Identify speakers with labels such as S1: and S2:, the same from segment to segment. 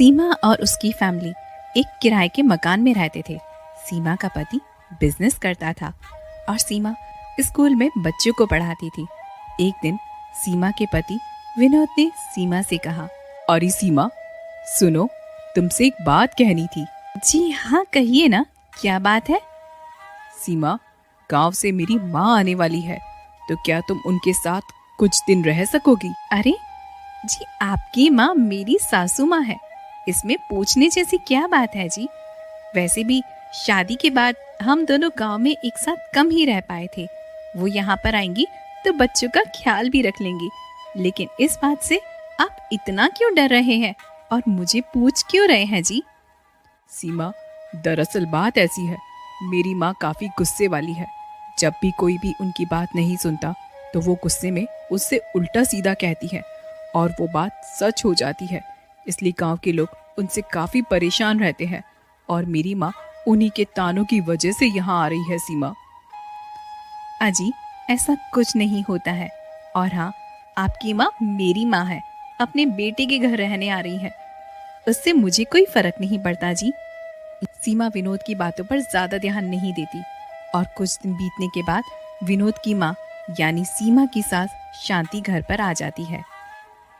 S1: सीमा और उसकी फैमिली एक किराए के मकान में रहते थे। सीमा का पति बिजनेस करता था और सीमा स्कूल में बच्चों को पढ़ाती थी। एक दिन सीमा के पति विनोद ने सीमा से कहा, अरे सीमा, सुनो, तुमसे एक बात कहनी थी। जी हाँ, कहिए ना, क्या बात है? सीमा, गांव से मेरी माँ आने वाली है, तो क्या तुम उनके साथ कुछ दिन रह सकोगी? अरे जी, आपकी माँ मेरी सासू माँ है, इसमें पूछने जैसी क्या बात है जी? वैसे भी शादी के बाद हम दोनों गांव में एक साथ कम ही रह पाए थे। वो यहाँ पर आएंगी तो बच्चों का ख्याल भी रख लेंगी। लेकिन इस बात से आप इतना क्यों डर रहे हैं और मुझे पूछ क्यों रहे हैं जी? सीमा, दरअसल बात ऐसी है, मेरी माँ काफी गुस्से वाली है। जब भी कोई भी उनकी बात नहीं सुनता तो वो गुस्से में उससे उल्टा सीधा कहती है और वो बात सच हो जाती है। इसलिए गांव के लोग उनसे काफी परेशान रहते हैं और मेरी माँ उन्हीं के तानों की वजह से यहाँ आ रही है। सीमा, अजी, ऐसा कुछ नहीं होता है। और हाँ, आपकी माँ मेरी माँ है, अपने बेटे के घर रहने आ रही है, उससे मुझे कोई फर्क नहीं पड़ता जी। सीमा विनोद की बातों पर ज्यादा ध्यान नहीं देती और कुछ दिन बीतने के बाद विनोद की माँ यानी सीमा की सास शांति घर पर आ जाती है।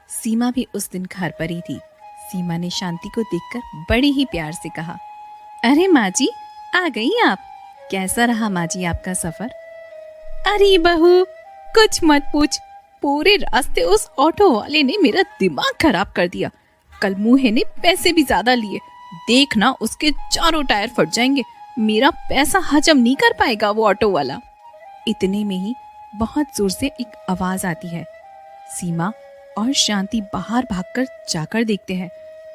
S1: सीमा भी उस दिन घर पर ही थी। सीमा ने शांति को देखकर बड़े ही प्यार से कहा, अरे माँ जी, आ गई आप। कैसा रहा माँ जी आपका सफर? अरे बहू, कुछ मत पूछ, पूरे रास्ते उस ऑटो वाले ने मेरा दिमाग खराब कर दिया। कल मुहे ने पैसे भी ज्यादा लिए, देखना उसके चारों टायर फट जाएंगे, मेरा पैसा हजम नहीं कर पाएगा वो ऑटो वाला। इतने में ही बहुत जोर से एक आवाज आती है। सीमा और शांति बाहर भागकर जाकर देखते हैं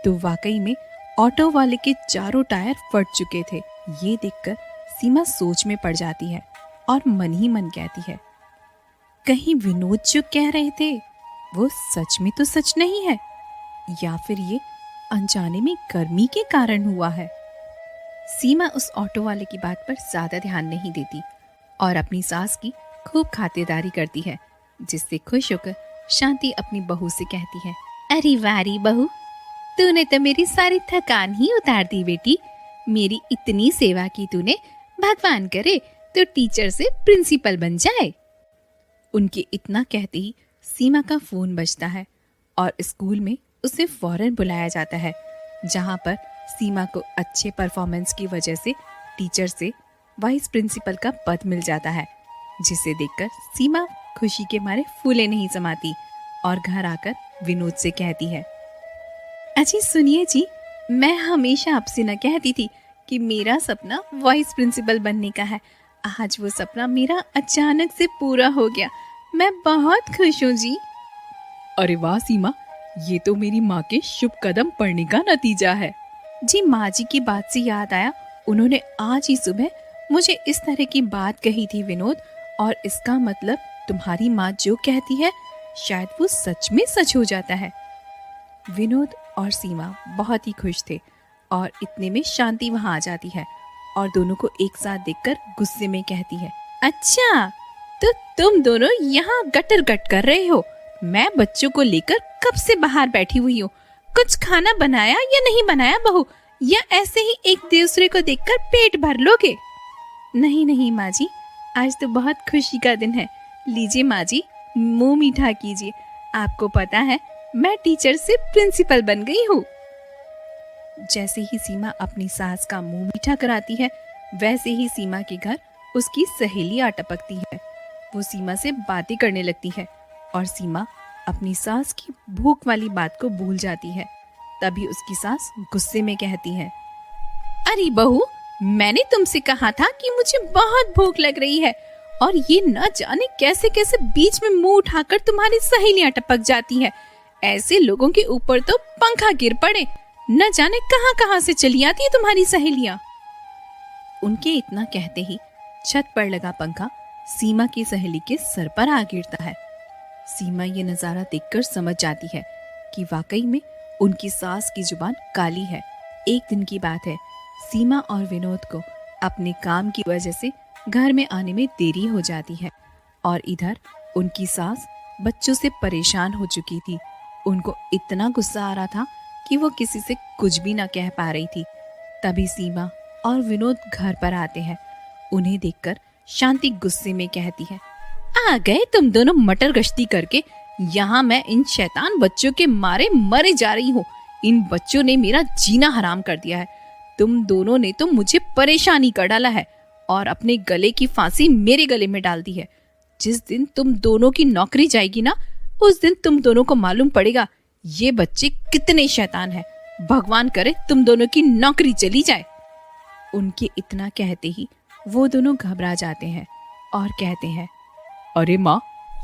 S1: तो वाकई में ऑटो वाले के चारों टायर फट चुके थे। ये देखकर सीमा सोच में पड़ जाती है और मन ही मन कहती है, कहीं विनोद जो कह रहे थे वो सच में तो सच नहीं है, या फिर ये अनजाने में गर्मी के कारण हुआ है। सीमा उस ऑटो वाले की बात पर ज्यादा ध्यान नहीं देती और अपनी सास की खूब खातिरदारी करती है, जिससे खुश होकर शांति अपनी बहू से कहती है, अरे वारी बहू, तूने तो मेरी सारी थकान ही उतार दी बेटी। मेरी इतनी सेवा की तूने, भगवान करे तो टीचर से प्रिंसिपल बन जाए। उनके इतना कहते ही सीमा का फोन बजता है और स्कूल में उसे फौरन बुलाया जाता है, जहां पर सीमा को अच्छे परफॉर्मेंस की वजह से टीचर से वाइस प्रिंसिपल का पद मिल जाता है, जिसे देखकर सीमा खुशी के मारे फूले नहीं समाती और घर आकर विनोद से कहती है, अजी सुनिए जी, मैं हमेशा आपसे न कहती थी कि मेरा सपना वाइस प्रिंसिपल बनने का है। आज वो सपना मेरा अचानक से पूरा हो गया, मैं बहुत खुश हूँ जी। अरे वाह सीमा, ये तो मेरी माँ के शुभ कदम पड़ने का नतीजा है। जी, माँ जी की बात से याद आया, उन्होंने आज ही सुबह मुझे इस तरह की बात कही थी विनोद, और इसका मतलब तुम्हारी माँ जो कहती है शायद वो सच में सच हो जाता है। विनोद और सीमा बहुत ही खुश थे और इतने में शांति वहां आ जाती है और दोनों को एक साथ देखकर गुस्से में कहती है, अच्छा तो तुम दोनों यहाँ गटर गट कर रहे हो? मैं बच्चों को लेकर कब से बाहर बैठी हुई हूँ। कुछ खाना बनाया या नहीं बनाया बहू, या ऐसे ही एक दूसरे को देखकर पेट भर लोगे? नहीं नहीं माँ जी, आज तो बहुत खुशी का दिन है। लीजिए माँ जी, मुंह मीठा कीजिए। आपको पता है मैं टीचर से प्रिंसिपल बन गई हूँ। जैसे ही सीमा अपनी सास का मुंह मीठा कराती है, वैसे ही सीमा के घर उसकी सहेली आ टपकती है। वो सीमा से बातें करने लगती है और सीमा अपनी सास की भूख वाली बात को भूल जाती है। तभी उसकी सास गुस्से में कहती है, अरे बहू, मैंने तुमसे कहा था कि मुझे बहुत भूख लग रही है और ये न जाने कैसे कैसे बीच में मुंह उठाकर तुम्हारी सहेलियां टपक जाती है। ऐसे लोगों के ऊपर तो पंखा गिर पड़े, न जाने कहां कहां से चली आती है तुम्हारी सहेलियां। उनके इतना कहते ही छत पर लगा पंखा सीमा की सहेली के सर पर आ गिरता है। सीमा ये नजारा देखकर समझ जाती है कि वाकई में उनकी सास की जुबान काली है। एक दिन की बात है, सीमा और विनोद को अपने काम की वजह से घर में आने में देरी हो जाती है और इधर उनकी सास बच्चों से परेशान हो चुकी थी। उनको इतना गुस्सा आ रहा था कि वो किसी से कुछ भी ना कह पा रही थी। तभी सीमा और विनोद घर पर आते हैं। उन्हें देखकर शांति गुस्से में कहती है, आ गए तुम दोनों मटर गश्ती करके। यहाँ मैं इन शैतान बच्चों के मारे मरे जा रही हूँ। इन बच्चों ने मेरा जीना हराम कर दिया है। तुम दोनों ने तो मुझे परेशानी कर डाला है और अपने गले की फांसी मेरे गले में डाल दी है। जिस दिन तुम दोनों की नौकरी जाएगी ना, उस दिन तुम दोनों को मालूम पड़ेगा ये बच्चे कितने शैतान हैं। भगवान करे तुम दोनों की नौकरी चली जाए। उनके इतना कहते ही वो दोनों घबरा जाते हैं और कहते हैं,
S2: अरे माँ,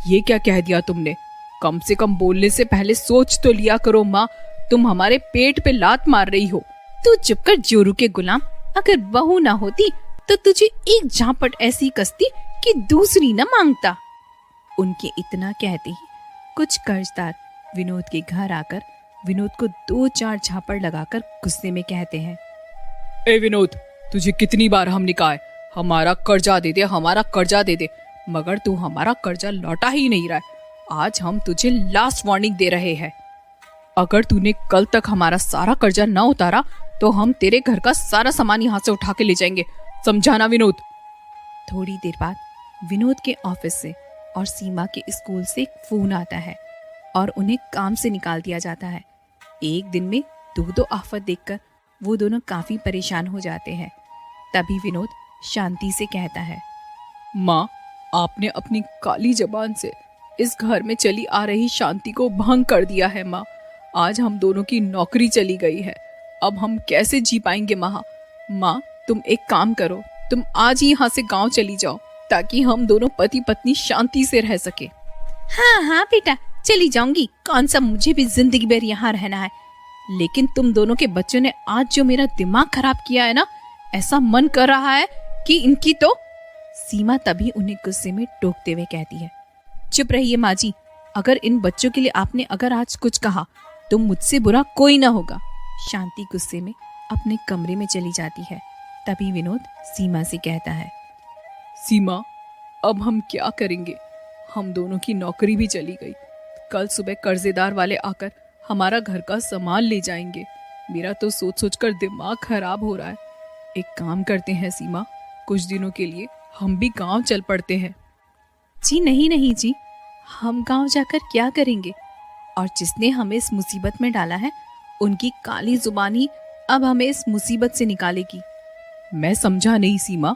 S2: ये क्या कह दिया तुमने? कम से कम बोलने से पहले सोच तो लिया करो माँ। तुम हमारे पेट पे लात मार रही हो।
S1: तू चुप कर जोरू के गुलाम। अगर बहू ना होती तो तुझे एक झापट ऐसी कसती कि दूसरी न मांगता। उनके इतना कहते ही कुछ कर्जदार विनोद के घर आकर विनोद को 2-4 झापड़ लगाकर गुस्से में कहते हैं,
S2: ए विनोद, तुझे कितनी बार हमने कहा है हमारा कर्जा दे दे, हमारा कर्जा दे दे, मगर तू हमारा कर्जा लौटा ही नहीं रहा है। आज हम तुझे लास्ट वार्निंग दे रहे हैं। अगर तूने कल तक हमारा सारा कर्जा न उतारा तो हम तेरे घर का सारा सामान यहाँ से उठा के ले जाएंगे। समझाना विनोद।
S1: थोड़ी देर बाद विनोद के ऑफिस से और सीमा के स्कूल से एक फोन आता है और उन्हें काम से निकाल दिया जाता है। एक दिन में दो आफत देखकर वो दोनों काफी परेशान हो जाते हैं। तभी विनोद शांति से कहता है,
S2: माँ, आपने अपनी काली जबान से इस घर में चली आ रही शांति को भंग कर दिया है माँ। आज हम दोनों की नौकरी चली गई है। अब हम कैसे जी पाएंगे माँ? माँ, तुम एक काम करो, तुम आज ही यहाँ से गांव चली जाओ ताकि हम दोनों पति पत्नी शांति से रह सके।
S1: हाँ हाँ बेटा, चली जाऊंगी। कौन सा मुझे भी जिंदगी भर यहाँ रहना है। लेकिन तुम दोनों के बच्चों ने आज जो मेरा दिमाग खराब किया है ना, ऐसा मन कर रहा है कि इनकी तो। सीमा तभी उन्हें गुस्से में टोकते हुए कहती है, चुप रहिए माँ जी। अगर इन बच्चों के लिए आपने अगर आज कुछ कहा तो मुझसे बुरा कोई ना होगा। शांति गुस्से में अपने कमरे में चली जाती है। तभी विनोद सीमा से कहता है,
S2: सीमा, अब हम क्या करेंगे? हम दोनों की नौकरी भी चली गई। कल सुबह कर्जेदार वाले आकर हमारा घर का सामान ले जाएंगे। मेरा तो सोच सोच कर दिमाग खराब हो रहा है। एक काम करते हैं सीमा, कुछ दिनों के लिए हम भी गांव चल पड़ते हैं।
S1: जी नहीं नहीं जी, हम गांव जाकर क्या करेंगे? और जिसने हमें इस मुसीबत में डाला है उनकी काली जुबान ही अब हमें इस मुसीबत से निकालेगी।
S2: मैं समझा नहीं सीमा,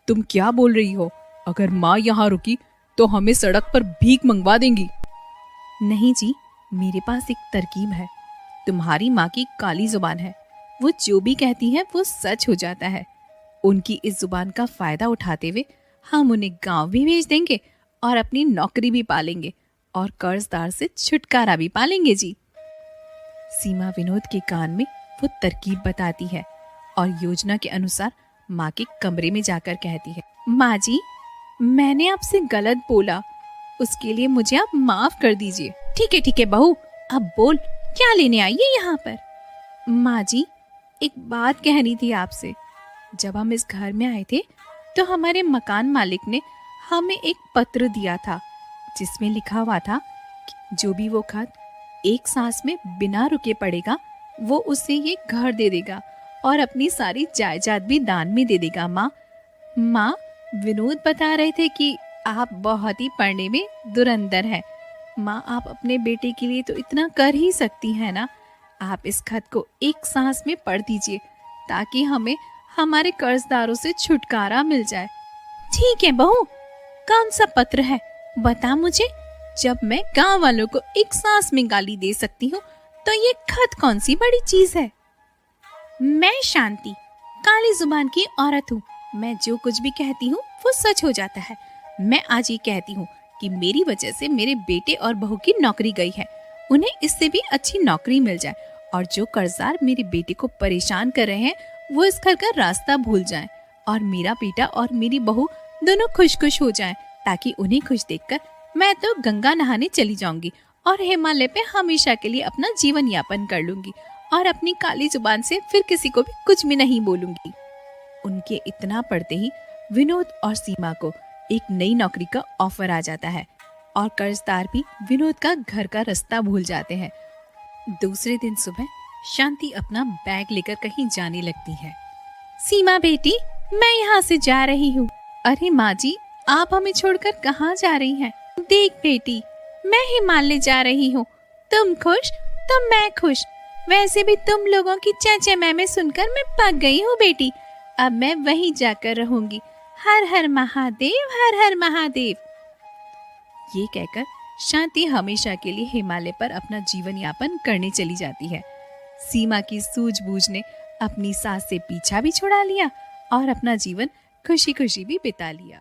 S2: तुम क्या बोल रही हो? अगर माँ यहाँ रुकी तो हमें सड़क पर भीख मंगवा देंगी।
S1: नहीं जी, मेरे पास एक तरकीब है। तुम्हारी माँ की काली जुबान है, वो जो भी कहती है वो सच हो जाता है। उनकी इस जुबान का फायदा उठाते हुए हम उन्हें गांव भी भेज देंगे और अपनी नौकरी भी पालेंगे और कर्जदार से छुटकारा भी पालेंगे जी। सीमा विनोद के कान में वो तरकीब बताती है और योजना के अनुसार माँ के कमरे में जाकर कहती है, माँ जी, मैंने आपसे गलत बोला, उसके लिए मुझे आप माफ कर दीजिए। ठीक है बहू, अब बोल, क्या लेने आई है यहाँ पर? माँ जी, एक बात कहनी थी आपसे। जब हम इस घर में आए थे तो हमारे मकान मालिक ने हमें एक पत्र दिया था जिसमें लिखा हुआ था कि जो भी वो खत एक सांस में बिना रुके पड़ेगा वो उसे ये घर दे देगा और अपनी सारी जायदाद भी दान में दे देगा। माँ, विनोद बता रहे थे कि आप बहुत ही पढ़ने में धुरंधर हैं। माँ, आप अपने बेटे के लिए तो इतना कर ही सकती हैं ना। आप इस खत को एक सांस में पढ़ दीजिए ताकि हमें हमारे कर्जदारों से छुटकारा मिल जाए। ठीक है बहू, कौन सा पत्र है बता मुझे। जब मैं गांव वालों को एक सांस में गाली दे सकती हूँ तो ये खत कौन सी बड़ी चीज है। मैं शांति काली जुबान की औरत हूँ। मैं जो कुछ भी कहती हूँ वो सच हो जाता है। मैं आज ये कहती हूँ कि मेरी वजह से मेरे बेटे और बहू की नौकरी गई है, उन्हें इससे भी अच्छी नौकरी मिल जाए और जो कर्जदार मेरे बेटे को परेशान कर रहे हैं वो इस घर का रास्ता भूल जाएं और मेरा बेटा और मेरी बहू दोनों खुश खुश हो जाएं, ताकि उन्हें खुश देखकर मैं तो गंगा नहाने चली जाऊंगी और हिमालय पे हमेशा के लिए अपना जीवन यापन कर लूंगी और अपनी काली जुबान से फिर किसी को भी कुछ भी नहीं बोलूंगी। उनके इतना पढ़ते ही विनोद और सीमा को एक नई नौकरी का ऑफर आ जाता है और कर्जदार भी विनोद का घर का रास्ता भूल जाते हैं। दूसरे दिन सुबह शांति अपना बैग लेकर कहीं जाने लगती है। सीमा बेटी, मैं यहाँ से जा रही हूँ। अरे माँ जी, आप हमें छोड़कर कहाँ जा रही हैं? देख बेटी, मैं हिमालय जा रही हूँ। तुम खुश तो मैं खुश। वैसे भी तुम लोगों की चेचे मैमे सुनकर मैं पक गई हूँ बेटी। अब मैं वहीं जाकर रहूंगी। हर हर महादेव, हर हर महादेव। ये कहकर शांति हमेशा के लिए हिमालय पर अपना जीवन यापन करने चली जाती है। सीमा की सूझबूझ ने अपनी सास से पीछा भी छुड़ा लिया और अपना जीवन खुशी खुशी भी बिता लिया।